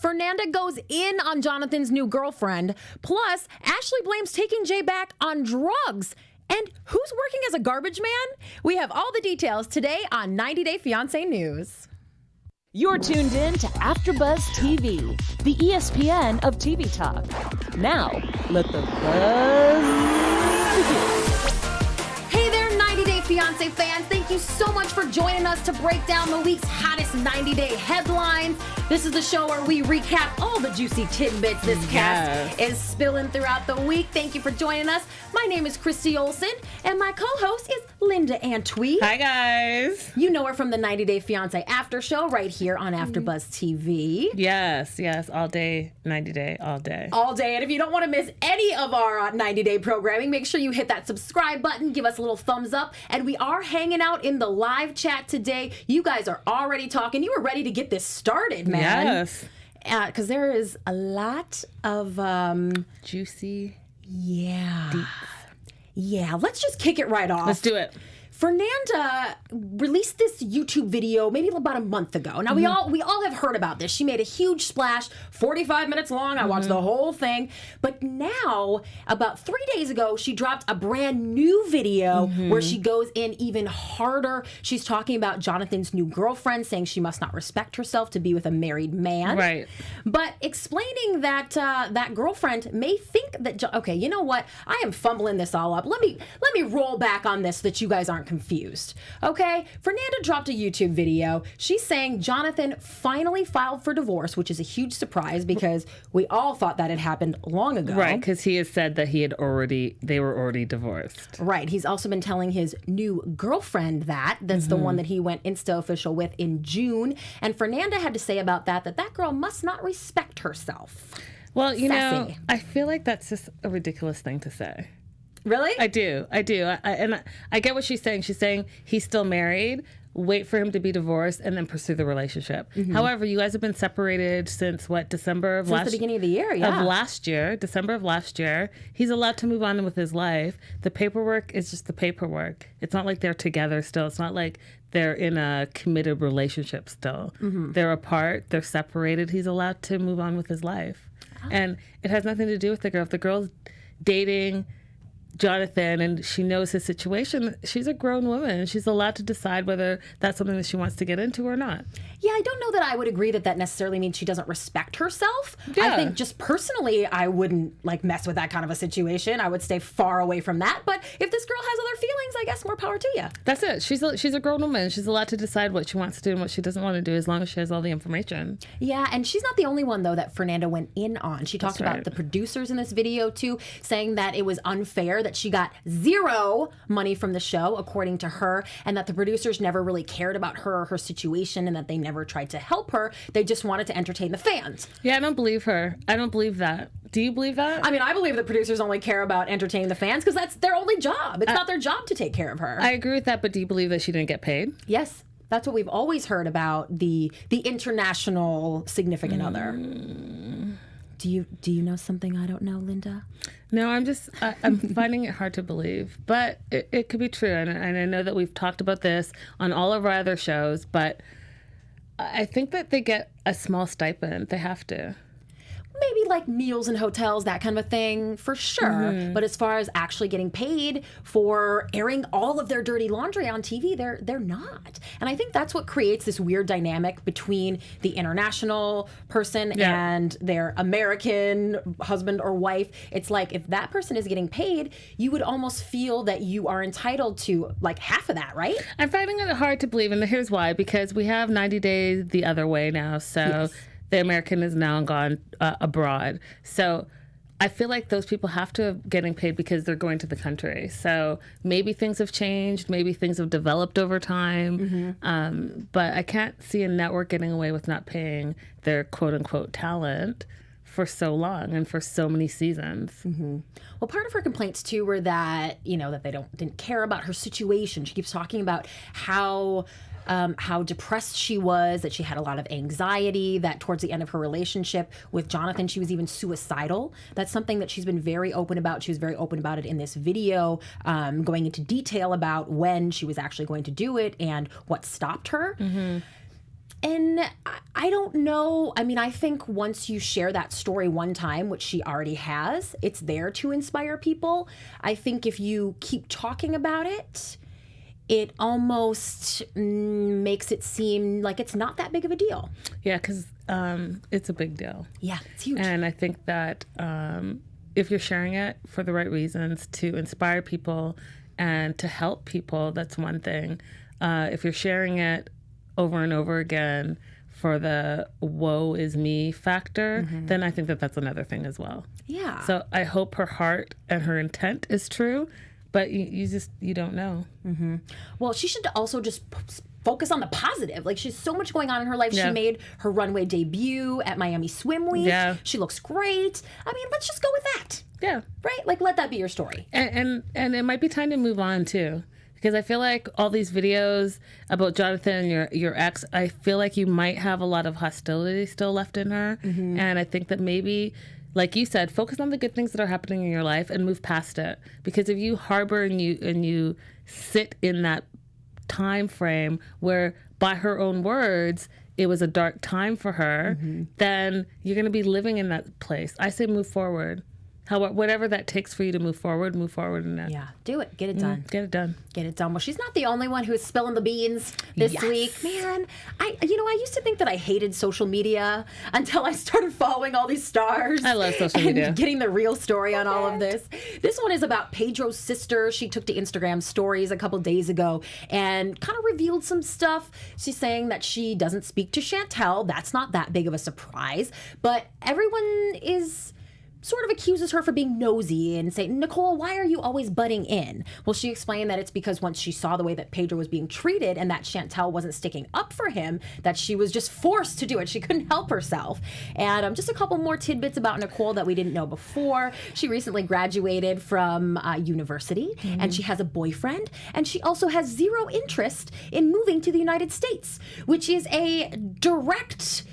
Fernanda goes in on Jonathan's new girlfriend. Plus, Ashley blames taking Jay back on drugs. And who's working as a garbage man? We have all the details today on 90 Day Fiancé News. You're tuned in to AfterBuzz TV, the ESPN of TV talk. Now, let the buzz begin. Hey there, 90 Day Fiancé fans. Thank you so much for joining us to break down the week's hottest 90-day headlines. This is the show where we recap all the juicy tidbits this cast is spilling throughout the week. Thank you for joining us. My name is Christy Olson, and my co-host is Linda Antwi. Hi, guys. You know her from the 90 Day Fiancé After Show right here on AfterBuzz TV. Yes, all day, 90 Day, all day. All day. And if you don't want to miss any of our 90-day programming, make sure you hit that subscribe button, give us a little thumbs up, and we are hanging out in the live chat today. You guys are already talking. You were ready to get this started, man. Yes. Because there is a lot of... juicy. Yeah. Deep. Yeah, let's just kick it right off. Let's do it. Fernanda released this YouTube video maybe about a month ago. Now, we all have heard about this. She made a huge splash, 45 minutes long. I watched the whole thing. But now, about 3 days ago, she dropped a brand new video where she goes in even harder. She's talking about Jonathan's new girlfriend, saying she must not respect herself to be with a married man. Right. But explaining that that girlfriend may think that, okay, you know what? I am fumbling this all up. Let me roll back on this so that you guys aren't confused. Okay, Fernanda dropped a YouTube video. She's saying Jonathan finally filed for divorce, which is a huge surprise because we all thought that had happened long ago. Right, because he has said that they were already divorced. Right. He's also been telling his new girlfriend that's the one that he went Insta official with in June. And Fernanda had to say about that girl must not respect herself. Well, you know, Sassy. I feel like that's just a ridiculous thing to say. Really? I do. I get what she's saying. She's saying he's still married. Wait for him to be divorced and then pursue the relationship. However, you guys have been separated since December of Since the beginning of the year, yeah. Of last year, December of last year. He's allowed to move on with his life. The paperwork is just the paperwork. It's not like they're together still. It's not like they're in a committed relationship still. They're apart. They're separated. He's allowed to move on with his life. And it has nothing to do with the girl. If the girl's dating Jonathan and she knows his situation, she's a grown woman. She's allowed to decide whether that's something that she wants to get into or not. Yeah, I don't know that I would agree that necessarily means she doesn't respect herself. Yeah. I think just personally, I wouldn't mess with that kind of a situation. I would stay far away from that. But if this girl has other feelings, I guess more power to you. That's it. She's a grown woman. She's allowed to decide what she wants to do and what she doesn't want to do as long as she has all the information. Yeah, and she's not the only one, though, that Fernanda went in on. She talked about the producers in this video, too, saying that it was unfair that she got zero money from the show, according to her, and that the producers never really cared about her or her situation and that they never tried to help her. They just wanted to entertain the fans. Yeah, I don't believe her. I don't believe that. Do you believe that? I mean, I believe the producers only care about entertaining the fans because that's their only job. It's not their job to take care of her. I agree with that, but do you believe that she didn't get paid? Yes. That's what we've always heard about the international significant other. Do you know something I don't know, Linda? No, I'm finding it hard to believe, but it could be true. And I know that we've talked about this on all of our other shows, but I think that they get a small stipend. They have to. Maybe like meals and hotels, that kind of a thing, for sure. But as far as actually getting paid for airing all of their dirty laundry on TV, they're not. And I think that's what creates this weird dynamic between the international person and their American husband or wife. It's like if that person is getting paid, you would almost feel that you are entitled to like half of that, right? I'm finding it hard to believe, and here's why. Because we have 90 days the other way now, so... Yes. The American is now gone abroad. So I feel like those people have to be getting paid because they're going to the country. So maybe things have changed. Maybe things have developed over time. But I can't see a network getting away with not paying their quote-unquote talent for so long and for so many seasons. Well, part of her complaints too were that, that they didn't care about her situation. She keeps talking about how depressed she was, that she had a lot of anxiety, that towards the end of her relationship with Jonathan, she was even suicidal. That's something that she's been very open about. She was very open about it in this video, going into detail about when she was actually going to do it and what stopped her. And I don't know. I mean, I think once you share that story one time, which she already has, it's there to inspire people. I think if you keep talking about it, it almost makes it seem like it's not that big of a deal. Yeah, because it's a big deal. Yeah, it's huge. And I think that if you're sharing it for the right reasons to inspire people and to help people, that's one thing. If you're sharing it over and over again for the woe is me factor, then I think that that's another thing as well. Yeah. So I hope her heart and her intent is true, but you don't know. Well, she should also just focus on the positive. Like, she's so much going on in her life. Yeah. She made her runway debut at Miami Swim Week. Yeah. She looks great. I mean, let's just go with that. Yeah. Right? Like, let that be your story. And it might be time to move on too. Because I feel like all these videos about Jonathan and your ex, I feel like you might have a lot of hostility still left in her. And I think that maybe, like you said, focus on the good things that are happening in your life and move past it. Because if you harbor and you sit in that time frame where, by her own words, it was a dark time for her, then you're going to be living in that place. I say move forward. Whatever that takes for you to move forward in that. Yeah, do it. Get it done. Get it done. Get it done. Well, she's not the only one who is spilling the beans this week. Man, I used to think that I hated social media until I started following all these stars. I love social and media. getting the real story on all of this. This one is about Pedro's sister. She took to Instagram stories a couple days ago and kind of revealed some stuff. She's saying that she doesn't speak to Chantel. That's not that big of a surprise. But everyone sort of accuses her for being nosy and saying, Nicole, why are you always butting in? Well, she explained that it's because once she saw the way that Pedro was being treated and that Chantel wasn't sticking up for him, that she was just forced to do it. She couldn't help herself. And just a couple more tidbits about Nicole that we didn't know before. She recently graduated from university and she has a boyfriend, and she also has zero interest in moving to the United States, which is a direct,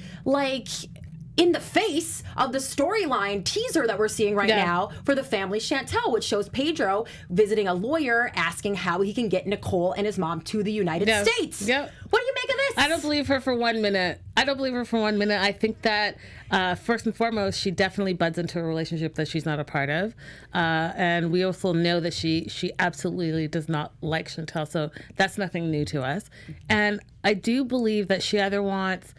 in the face of the storyline teaser that we're seeing right now for the family Chantel, which shows Pedro visiting a lawyer asking how he can get Nicole and his mom to the United States. Yep. What do you make of this? I don't believe her for 1 minute. I think that first and foremost, she definitely buds into a relationship that she's not a part of. And we also know that she absolutely does not like Chantel. So that's nothing new to us. And I do believe that she either wants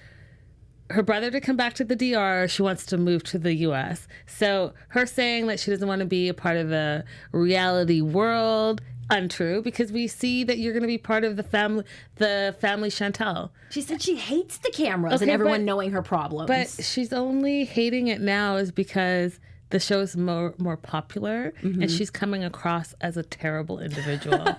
her brother to come back to the DR, or she wants to move to the U.S. So her saying that she doesn't want to be a part of the reality world, untrue, because we see that you're going to be part of the family Chantel. She said she hates the cameras and everyone knowing her problems. But she's only hating it now is because the show's more popular and she's coming across as a terrible individual.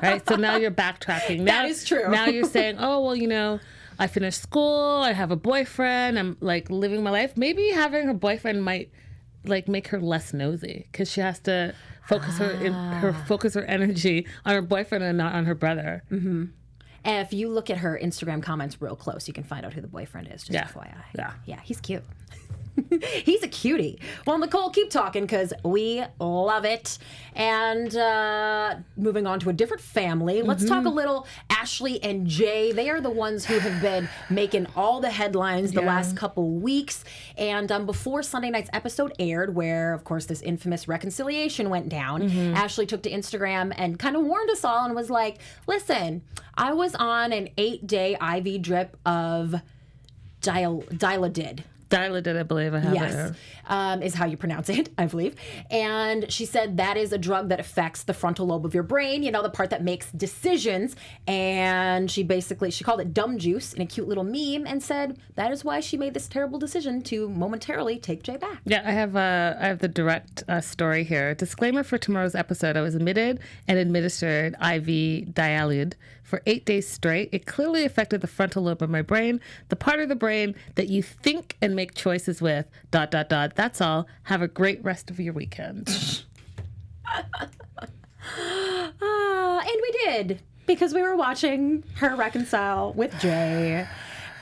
Right? So now you're backtracking. That is true. Now you're saying, oh, well, I finished school, I have a boyfriend, I'm living my life. Maybe having her boyfriend might make her less nosy because she has to focus her energy on her boyfriend and not on her brother. And if you look at her Instagram comments real close, you can find out who the boyfriend is, just FYI. Yeah, he's cute. He's a cutie. Well, Nicole, keep talking because we love it. And moving on to a different family, let's talk a little Ashley and Jay. They are the ones who have been making all the headlines the last couple weeks. And before Sunday night's episode aired, where, of course, this infamous reconciliation went down, Ashley took to Instagram and kind of warned us all and was like, listen, I was on an 8-day IV drip of Dilaudid. Dilaudid, I believe I have it. Yes, is how you pronounce it, I believe. And she said that is a drug that affects the frontal lobe of your brain, the part that makes decisions. And she called it dumb juice in a cute little meme and said that is why she made this terrible decision to momentarily take Jay back. Yeah, I have the direct story here. Disclaimer for tomorrow's episode: I was admitted and administered IV Dilaudid for 8 days straight. It clearly affected the frontal lobe of my brain, the part of the brain that you think and make choices with, ... That's all. Have a great rest of your weekend. And we did, because we were watching her reconcile with Jay.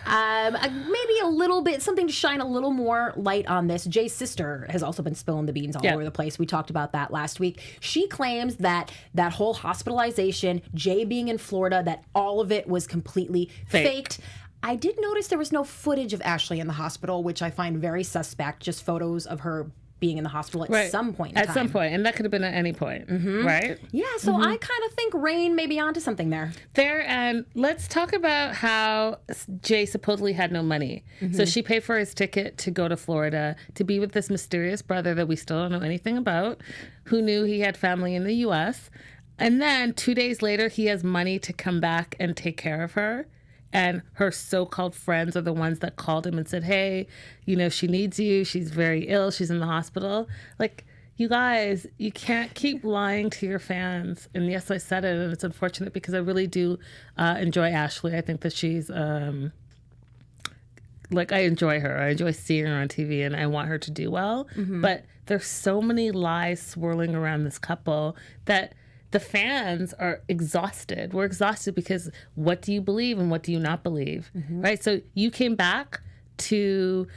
Maybe a little bit, something to shine a little more light on this. Jay's sister has also been spilling the beans all over the place. We talked about that last week. She claims that whole hospitalization, Jay being in Florida, that all of it was completely faked. I did notice there was no footage of Ashley in the hospital, which I find very suspect. Just photos of her being in the hospital at some point in time. At some point, and that could have been at any point, right? Yeah, so I kind of think Rain may be onto something there. And let's talk about how Jay supposedly had no money. So she paid for his ticket to go to Florida to be with this mysterious brother that we still don't know anything about, who knew he had family in the U.S. And then 2 days later, he has money to come back and take care of her. And her so-called friends are the ones that called him and said, hey, you know, she needs you. She's very ill. She's in the hospital. Like, you guys, you can't keep lying to your fans. And yes, I said it, and it's unfortunate because I really do enjoy Ashley. I think that she's, I enjoy her. I enjoy seeing her on TV, and I want her to do well. But there's so many lies swirling around this couple that the fans are exhausted. We're exhausted because what do you believe and what do you not believe, right? So you came back to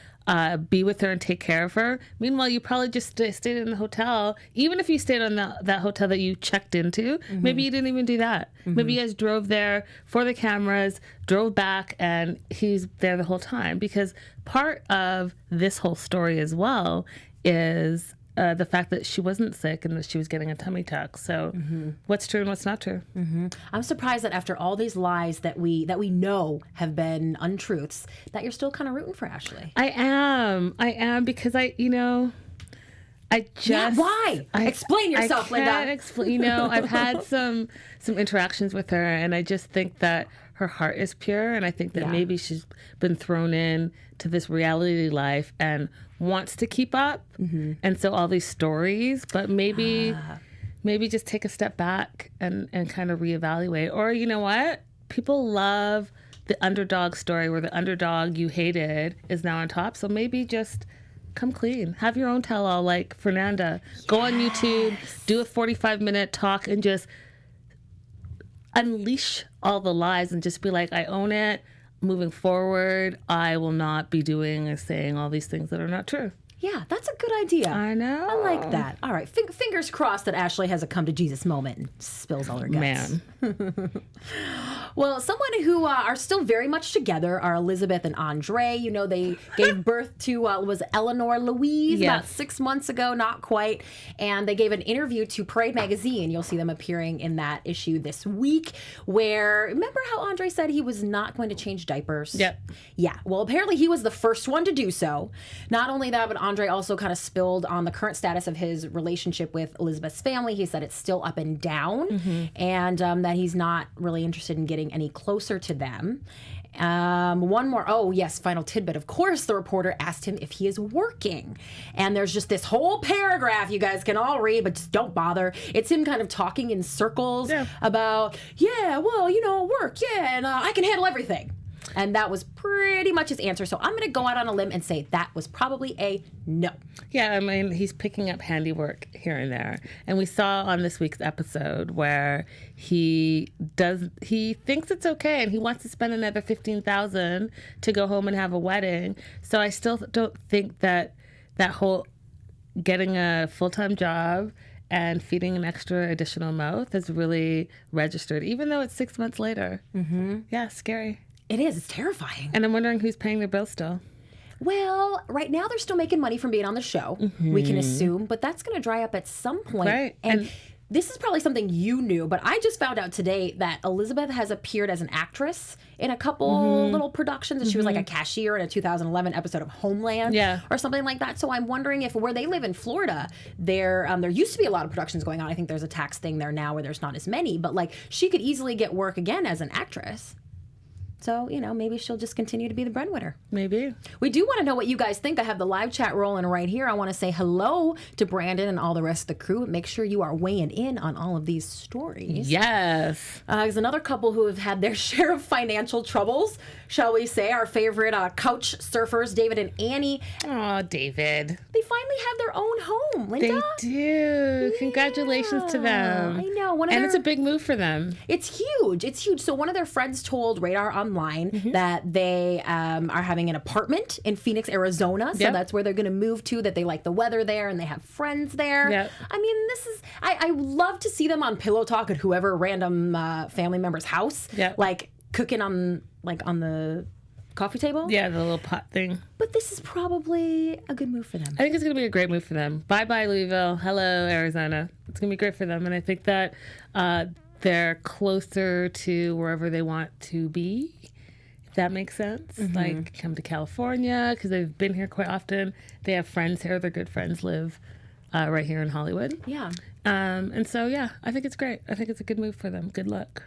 be with her and take care of her. Meanwhile, you probably just stayed in the hotel. Even if you stayed on that hotel that you checked into, maybe you didn't even do that. Maybe you guys drove there for the cameras, drove back, and he's there the whole time. Because part of this whole story as well is the fact that she wasn't sick and that she was getting a tummy tuck. So what's true and what's not true? I'm surprised that after all these lies that we know have been untruths, that you're still kind of rooting for Ashley. I am because I just... Why? Explain yourself, Linda. I've had some interactions with her, and I just think that her heart is pure, and I think that maybe she's been thrown in to this reality life and wants to keep up. And so all these stories, but maybe just take a step back and kind of reevaluate. Or you know what? People love the underdog story where the underdog you hated is now on top. So maybe just come clean. Have your own tell-all like Fernanda. Go on YouTube, do a 45-minute talk, and just unleash all the lies and just be like, I own it. Moving forward, I will not be doing or saying all these things that are not true. Yeah, that's a good idea. I know. I like that. All right, fingers crossed that Ashley has a come to Jesus moment and spills all her guts. Man. Well, someone who are still very much together are Elizabeth and Andre. You know, they gave birth to, was Eleanor Louise about 6 months ago, not quite. And they gave an interview to Parade Magazine. You'll see them appearing in that issue this week where, remember how Andre said he was not going to change diapers? Yep. Yeah. Well, apparently he was the first one to do so. Not only that, but Andre also kind of spilled on the current status of his relationship with Elizabeth's family. He said it's still up and down and that he's not really interested in getting any closer to them. One more. Oh, yes, final tidbit. Of course, the reporter asked him if he is working. And there's just this whole paragraph you guys can all read, but just don't bother. It's him kind of talking in circles about, work, and I can handle everything. And that was pretty much his answer. So I'm going to go out on a limb and say that was probably a no. Yeah, I mean, he's picking up handiwork here and there. And we saw on this week's episode where he thinks it's okay and he wants to spend another $15,000 to go home and have a wedding. So I still don't think that whole getting a full-time job and feeding an extra additional mouth has really registered, even though it's 6 months later. Yeah, scary. It is. It's terrifying. And I'm wondering who's paying their bills still. Well, right now they're still making money from being on the show, we can assume, but that's going to dry up at some point. Right. And this is probably something you knew, but I just found out today that Elizabeth has appeared as an actress in a couple little productions. And she was like a cashier in a 2011 episode of Homeland or something like that. So I'm wondering if where they live in Florida, there used to be a lot of productions going on. I think there's a tax thing there now where there's not as many, but like she could easily get work again as an actress. So, maybe she'll just continue to be the breadwinner. Maybe. We do want to know what you guys think. I have the live chat rolling right here. I want to say hello to Brandon and all the rest of the crew. Make sure you are weighing in on all of these stories. Yes. There's another couple who have had their share of financial troubles, shall we say. Our favorite couch surfers, David and Annie. Oh, David. They finally have their own home, Linda. They do. Yeah. Congratulations to them. I know. It's a big move for them. It's huge. It's huge. So one of their friends told Radar Online that they are having an apartment in Phoenix, Arizona. So that's where they're going to move to, that they like the weather there and they have friends there. Yep. I mean, I love to see them on Pillow Talk at whoever random family member's house. Yep. Like cooking on the coffee table. Yeah, the little pot thing. But this is probably a good move for them. I think it's going to be a great move for them. Bye-bye, Louisville. Hello, Arizona. It's going to be great for them. And I think that they're closer to wherever they want to be, if that makes sense. Like, come to California, because they've been here quite often. They have friends here. Their good friends live right here in Hollywood. Yeah. And so, yeah, I think it's great. I think it's a good move for them. Good luck.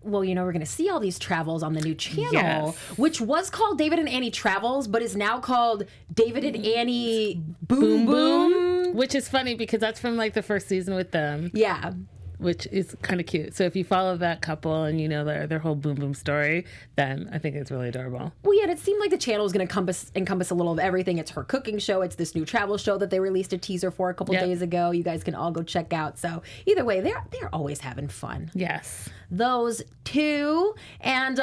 Well, we're going to see all these travels on the new channel, Yes. which was called David and Annie Travels, but is now called David and Annie Boom Boom. Which is funny because that's from like the first season with them, Yeah. which is kind of cute. So if you follow that couple and you know their whole Boom Boom story, then I think it's really adorable. Well, yeah, and it seemed like the channel was going to encompass a little of everything. It's her cooking show. It's this new travel show that they released a teaser for a couple days ago. You guys can all go check out. So either way, they're always having fun. Yes. Those two. And,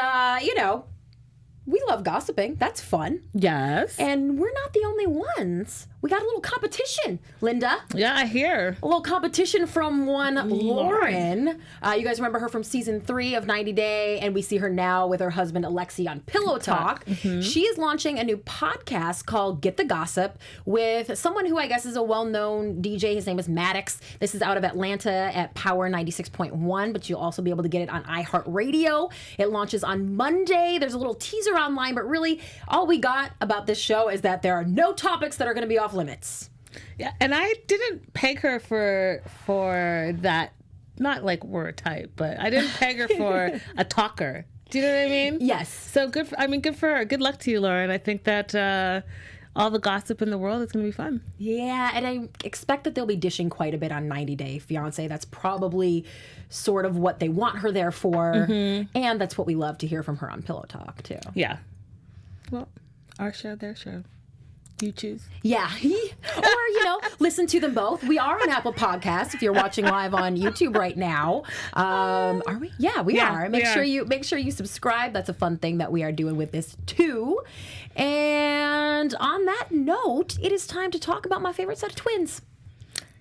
we love gossiping. That's fun. Yes. And we're not the only ones. We got a little competition, Linda. Yeah, I hear. A little competition from one Lauren. You guys remember her from season 3 of 90 Day, and we see her now with her husband Alexi on Pillow Talk. She is launching a new podcast called Get the Gossip with someone who I guess is a well-known DJ. His name is Maddox. This is out of Atlanta at Power 96.1, but you'll also be able to get it on iHeartRadio. It launches on Monday. There's a little teaser online, but really all we got about this show is that there are no topics that are going to be off limits. Yeah, and I didn't peg her for that. Not like we're a type, but I didn't peg her for a talker. Do you know what I mean? Yes. So good for her. Good luck to you, Lauren. I think that all the gossip in the world is going to be fun. Yeah, and I expect that they'll be dishing quite a bit on 90 Day Fiancé. That's probably sort of what they want her there for, and that's what we love to hear from her on Pillow Talk too. Yeah. Well, our show, their show. You choose. Yeah. Or, listen to them both. We are on Apple Podcasts if you're watching live on YouTube right now. Are we? Yeah, we are. Make sure you subscribe. That's a fun thing that we are doing with this too. And on that note, it is time to talk about my favorite set of twins.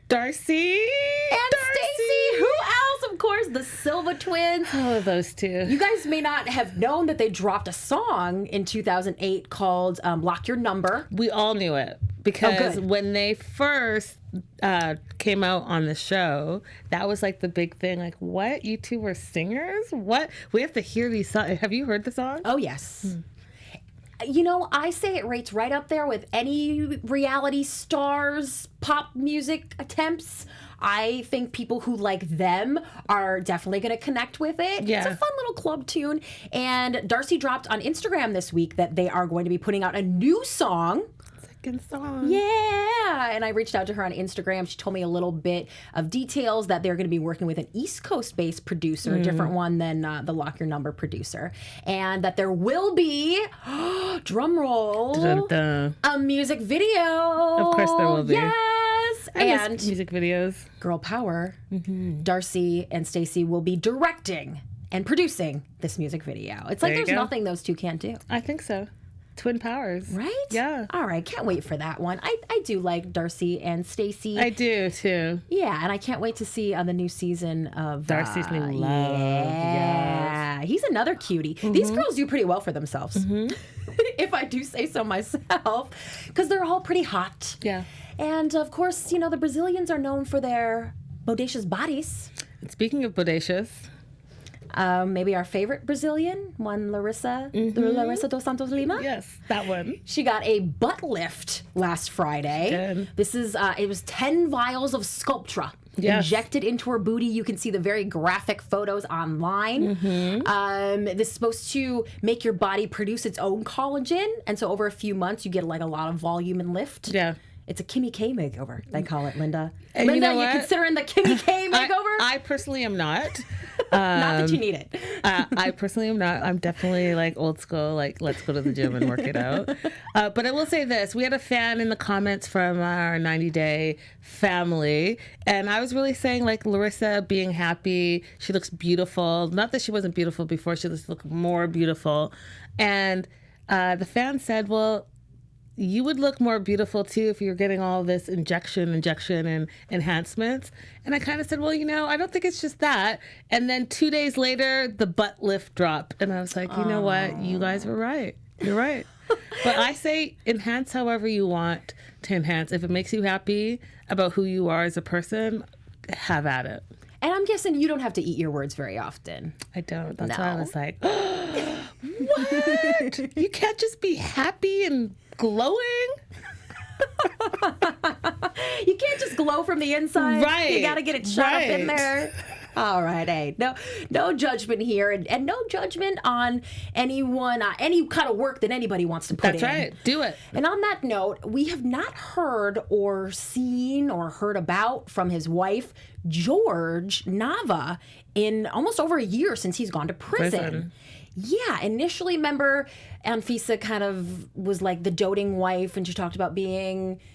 Darcy and Stacy. Who else? Of course, the Silva twins. Oh, those two. You guys may not have known that they dropped a song in 2008 called Lock Your Number. We all knew it because when they first came out on the show, that was like the big thing. Like, what? You two were singers? What? We have to hear these songs. Have you heard the song? Oh, yes. I say it rates right up there with any reality stars pop music attempts. I think people who like them are definitely going to connect with it. Yeah. It's a fun little club tune. And Darcy dropped on Instagram this week that they are going to be putting out a new song. Second song. Yeah. And I reached out to her on Instagram. She told me a little bit of details that they're going to be working with an East Coast-based producer, a different one than the Lock Your Number producer. And that there will be, drum roll, Dun-dun. a music video. Of course there will be. Yes. And music videos. Girl power. Darcy and Stacy will be directing and producing this music video. It's like there's nothing those two can't do. I think so. Twin powers. Right? Yeah. All right. Can't wait for that one. I do like Darcy and Stacy. I do too. Yeah, and I can't wait to see on the new season of Darcy's New Love. Yeah. Yes. He's another cutie. These girls do pretty well for themselves. If I do say so myself. Because they're all pretty hot. Yeah. And of course, the Brazilians are known for their bodacious bodies. And speaking of bodacious, maybe our favorite Brazilian, one Larissa dos Santos Lima. yes, that one. She got a butt lift last Friday. Good. This is, it was 10 vials of Sculptra Yes. injected into her booty. You can see the very graphic photos online. This is supposed to make your body produce its own collagen. And so over a few months, you get like a lot of volume and lift. Yeah. It's a Kimmy K makeover, they call it, Linda. And Linda, you know what? considering the Kimmy K makeover? I personally am not. Not that you need it. I personally am not. I'm definitely like old school, like let's go to the gym and work it out. But I will say this. We had a fan in the comments from our 90 Day family. And I was really saying like Larissa being happy. She looks beautiful. Not that she wasn't beautiful before. She just looked more beautiful. And the fan said, well, you would look more beautiful too if you were getting all this injection and enhancements. And I kind of said, well, I don't think it's just that. And then 2 days later, the butt lift dropped. And I was like, you know what? You guys were right. You're right. But I say enhance however you want to enhance. If it makes you happy about who you are as a person, have at it. And I'm guessing you don't have to eat your words very often. I don't. That's No. why I was like, what? You can't just be happy and glowing? You can't just glow from the inside. Right. You got to get it shot up in Right. there. All right, hey, no judgment here, and no judgment on anyone, any kind of work that anybody wants to put in. That's right. Do it. And on that note, we have not heard or seen or heard about from his wife, George Nava, in almost over a year since he's gone to prison. Yeah, initially, remember, Anfisa kind of was like the doting wife, and she talked about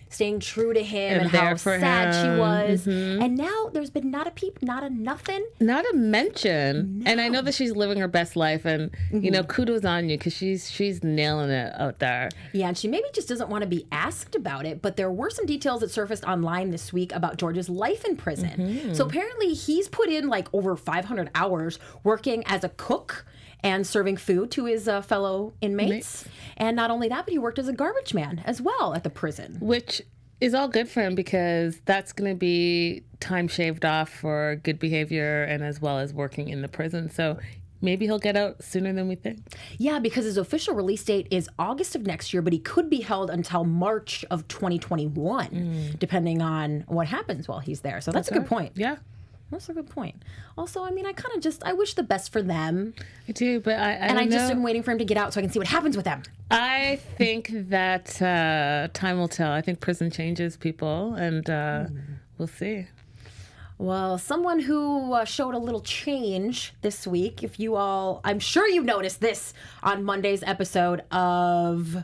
staying true to him and how there for sad she him. was. And now there's been not a peep, not a nothing. Not a mention. And I know that she's living her best life, and you know, kudos on you because she's nailing it out there. Yeah, and she maybe just doesn't want to be asked about it, but there were some details that surfaced online this week about George's life in prison. So apparently he's put in like over 500 hours working as a cook and serving food to his fellow inmates. And not only that, but he worked as a garbage man as well at the prison. Which is all good for him because that's going to be time shaved off for good behavior and as well as working in the prison. So maybe he'll get out sooner than we think. Yeah, because his official release date is August of next year, but he could be held until March of 2021, depending on what happens while he's there. So that's a good point. Yeah. That's a good point. Also, I mean, I wish the best for them. I do, but I And don't I just know. am waiting for him to get out so I can see what happens with them. I think that time will tell. I think prison changes people, and we'll see. Well, someone who showed a little change this week, I'm sure you noticed this on Monday's episode of,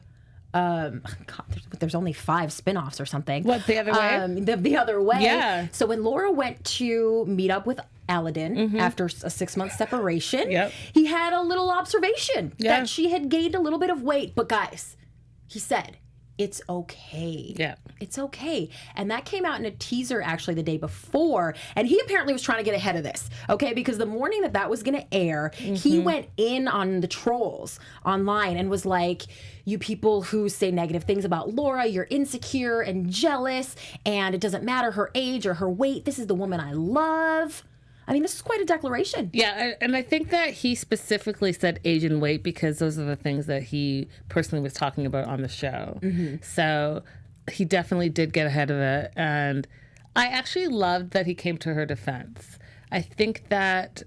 there's only 5 spin-offs or something. What, The Other Way? The Other Way. Yeah. So when Laura went to meet up with Aladdin after a 6-month separation, he had a little observation that she had gained a little bit of weight. But guys, he said, it's okay. Yeah. It's okay. And that came out in a teaser actually the day before. And he apparently was trying to get ahead of this, okay? Because the morning that was going to air, he went in on the trolls online and was like, you people who say negative things about Laura, you're insecure and jealous, and it doesn't matter her age or her weight. This is the woman I love. I mean, this is quite a declaration. Yeah, and I think that he specifically said age and weight because those are the things that he personally was talking about on the show. So he definitely did get ahead of it. And I actually loved that he came to her defense. I think that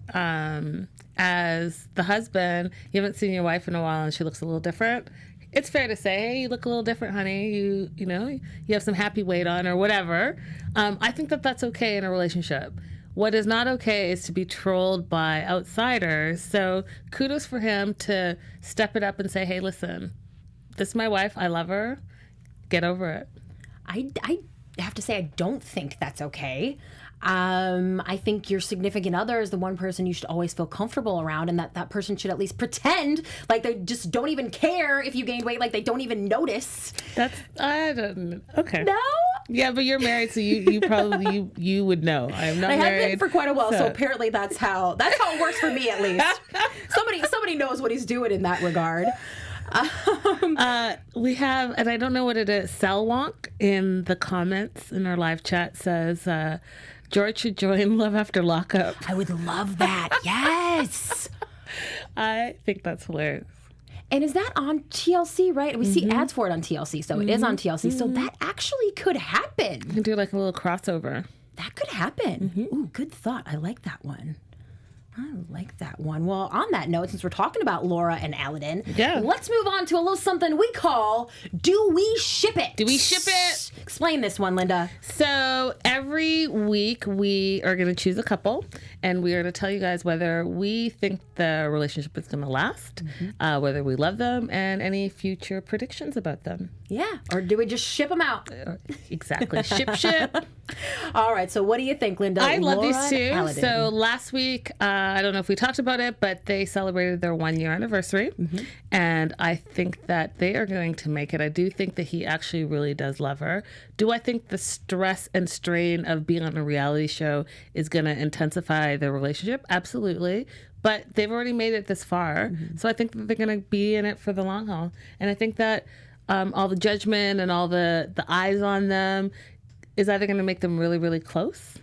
as the husband, you haven't seen your wife in a while and she looks a little different. It's fair to say, hey, you look a little different, honey. You know, you have some happy weight on or whatever. I think that that's okay in a relationship. What is not okay is to be trolled by outsiders. So kudos for him to step it up and say, hey, listen, this is my wife. I love her. Get over it. I have to say, I don't think that's okay. I think your significant other is the one person you should always feel comfortable around, and that person should at least pretend like they just don't even care if you gained weight, like they don't even notice. I don't, okay. No? Yeah, but you're married, so you probably, you would know. I'm not I married. have been for quite a while, so apparently that's how it works for me at least. Somebody knows what he's doing in that regard. We have, and I don't know what it is, Salwonk in the comments in our live chat says, George should join Love After Lockup. I would love that. Yes. I think that's hilarious. And is that on TLC, right? We see ads for it on TLC, so it is on TLC. So that actually could happen. You can do like a little crossover. That could happen. Ooh, good thought. I like that one. Well, on that note, since we're talking about Laura and Aladdin, let's move on to a little something we call Do We Ship It? Do we ship it? Explain this one, Linda. So every week we are going to choose a couple and we are going to tell you guys whether we think the relationship is going to last, whether we love them, and any future predictions about them. Yeah. Or do we just ship them out? Exactly. Ship. All right. So what do you think, Linda? I love Laura these two. and Aladdin. So last week, I don't know if we talked about it, but they celebrated their 1-year anniversary. And I think that they are going to make it. I do think that he actually really does love her. Do I think the stress and strain of being on a reality show is going to intensify their relationship? Absolutely. but they've already made it this far. So I think that they're going to be in it for the long haul. And I think that all the judgment and all the eyes on them is either going to make them really, really close,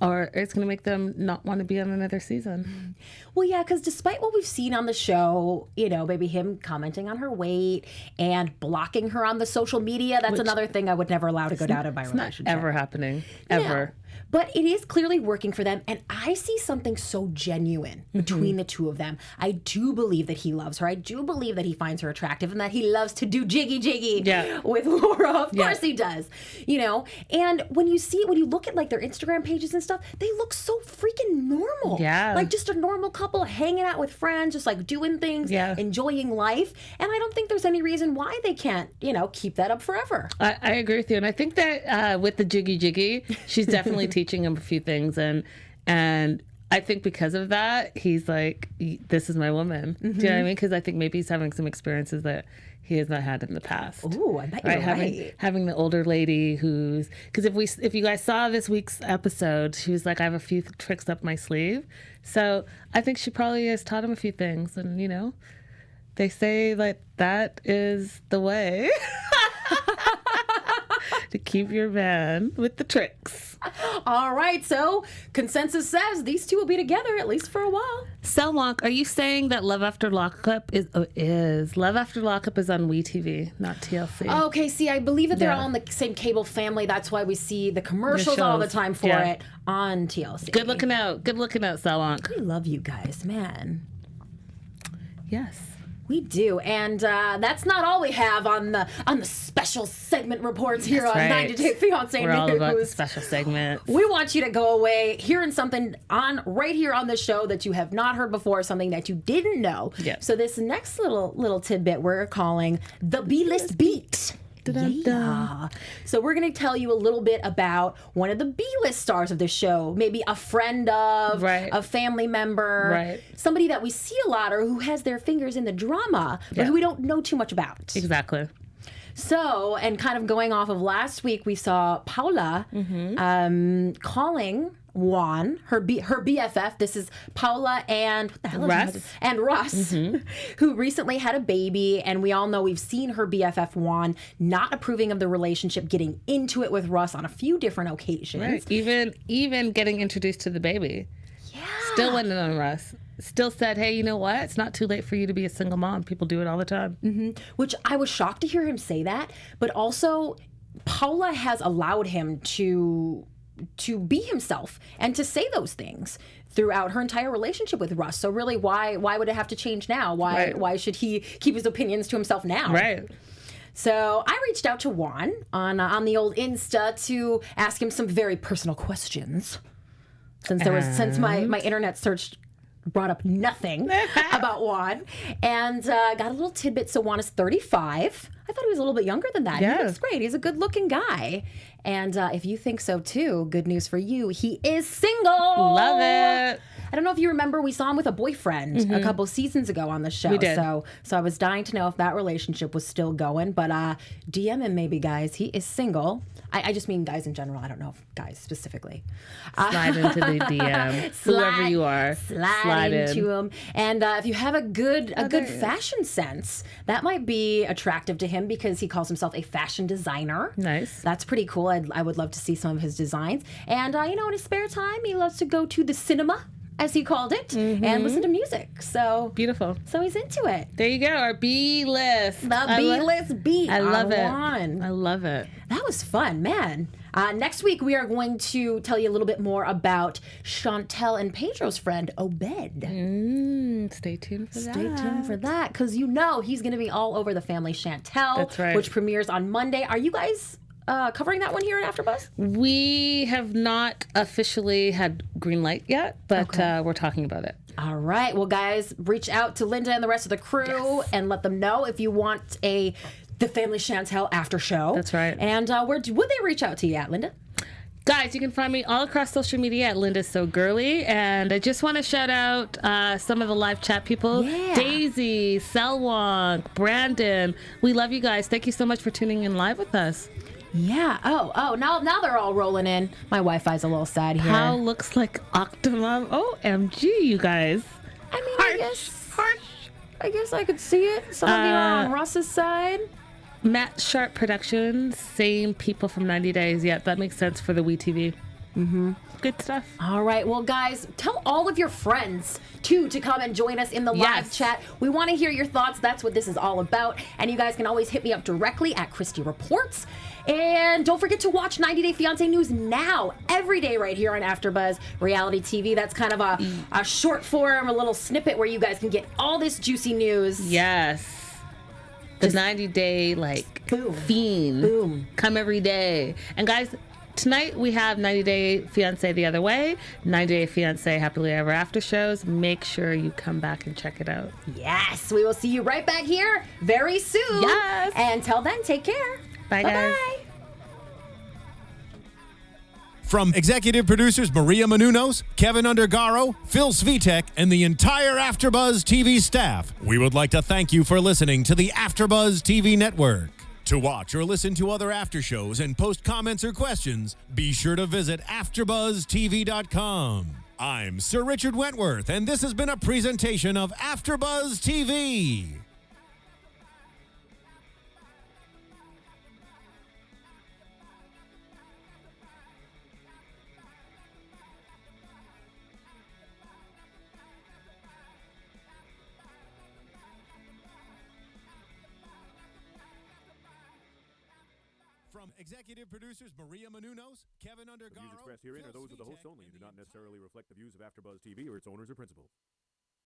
or it's going to make them not want to be on another season. Well, yeah, because despite what we've seen on the show, you know, maybe him commenting on her weight and blocking her on the social media, that's another thing I would never allow to go down in my relationship. Not ever happening, ever. No. But it is clearly working for them, and I see something so genuine between the two of them. I do believe that he loves her. I do believe that he finds her attractive and that he loves to do jiggy with Laura. Of course he does. You know, and when you look at like their Instagram pages and stuff, they look so freaking normal. Yeah. Like just a normal couple hanging out with friends, just like doing things, enjoying life. And I don't think there's any reason why they can't, you know, keep that up forever. I agree with you. And I think that with the jiggy, she's definitely teaching him a few things, and I think because of that, he's like, this is my woman. Do you know what I mean? Because I think maybe he's having some experiences that he has not had in the past. Ooh, I bet you're right. Having the older lady who's, because if you guys saw this week's episode, she was like, I have a few tricks up my sleeve. So I think she probably has taught him a few things, and you know, they say like that is the way to keep your man with the tricks. All right, so consensus says these two will be together at least for a while. Selwonk, are you saying that Love After Lockup is Love After Lockup is on WeTV, not TLC? Okay, see, I believe that they're all in the same cable family. That's why we see the commercials all the time for it on TLC. Good looking out, Selwonk. We love you guys, man. Yes. We do, and that's not all we have on the special segment reports here on 90 Day Fiancé News. We're all about the special segments. We want you to go away hearing something right here on the show that you have not heard before, something that you didn't know. Yep. So this next little tidbit we're calling the BList Beat. Yeah. So we're going to tell you a little bit about one of the BList stars of the show, maybe a friend of, a family member, somebody that we see a lot or who has their fingers in the drama, but who we don't know too much about. Exactly. So, and kind of going off of last week, we saw Paula calling Juan, her BFF. This is Paula and what the hell is Russ, who recently had a baby, and we all know we've seen her BFF Juan not approving of the relationship, getting into it with Russ on a few different occasions. Right. Even getting introduced to the baby. Yeah. Still went in on Russ. Still said, hey, you know what? It's not too late for you to be a single mom. People do it all the time. Which I was shocked to hear him say that, but also Paula has allowed him to be himself and to say those things throughout her entire relationship with Russ. So really, why would it have to change now? Why should he keep his opinions to himself now? Right. So I reached out to Juan on the old Insta to ask him some very personal questions. Since my internet search brought up nothing about Juan, and got a little tidbit. So Juan is 35. I thought he was a little bit younger than that. Yeah. He looks great. He's a good-looking guy. And if you think so, too, good news for you. He is single. Love it. I don't know if you remember, we saw him with a boyfriend a couple seasons ago on the show. We did. So I was dying to know if that relationship was still going. But DM him maybe, guys. He is single. I just mean guys in general. I don't know if guys specifically. Slide into the DM. Whoever you are. Slide into him. And if you have a good fashion sense, that might be attractive to him because he calls himself a fashion designer. Nice. That's pretty cool. I would love to see some of his designs. And, in his spare time, he loves to go to the cinema, as he called it, and listen to music. So beautiful. So he's into it. There you go. Our B-list. The B-list beat. I love it. I love it. That was fun, man. Next week, we are going to tell you a little bit more about Chantel and Pedro's friend, Obed. Stay tuned for that. Stay tuned for that, because he's going to be all over the family Chantel. That's right. Which premieres on Monday. Are you guys covering that one here at AfterBuzz? We have not officially had green light yet, but we're talking about it. All right. Well, guys, reach out to Linda and the rest of the crew and let them know if you want the Family Chantel after show. That's right. And where would they reach out to you at, Linda? Guys, you can find me all across social media at Linda So Girly. And I just want to shout out some of the live chat people. Yeah. Daisy, Selwonk, Brandon. We love you guys. Thank you so much for tuning in live with us. Yeah. Oh, now they're all rolling in. My Wi-Fi's a little sad here. How looks like Octomom. OMG, you guys. I I guess I could see it. Some of you are on Russ's side. Matt Sharp Productions, same people from 90 Days. Yeah, that makes sense for the WeTV. Good stuff. All right. Well, guys, tell all of your friends, too, to come and join us in the live chat. We want to hear your thoughts. That's what this is all about. And you guys can always hit me up directly at Christy Reports. And don't forget to watch 90 Day Fiancé news now, every day right here on AfterBuzz Reality TV. That's kind of a short form, a little snippet where you guys can get all this juicy news. Yes. The 90-day, fiend. Boom. Come every day. And guys, tonight we have 90 Day Fiancé the other way, 90 Day Fiancé Happily Ever After shows. Make sure you come back and check it out. Yes. We will see you right back here very soon. Yes. And until then, take care. Bye, guys. Bye-bye. From executive producers Maria Menounos, Keven Undergaro, Phil Svitek, and the entire AfterBuzz TV staff, we would like to thank you for listening to the AfterBuzz TV network. To watch or listen to other after shows and post comments or questions, be sure to visit AfterBuzzTV.com. I'm Sir Richard Wentworth, and this has been a presentation of AfterBuzz TV. From executive producers Maria Menounos, Keven Undergaro, The views expressed herein are those of the hosts only and do not necessarily reflect the views of AfterBuzz TV or its owners or principals.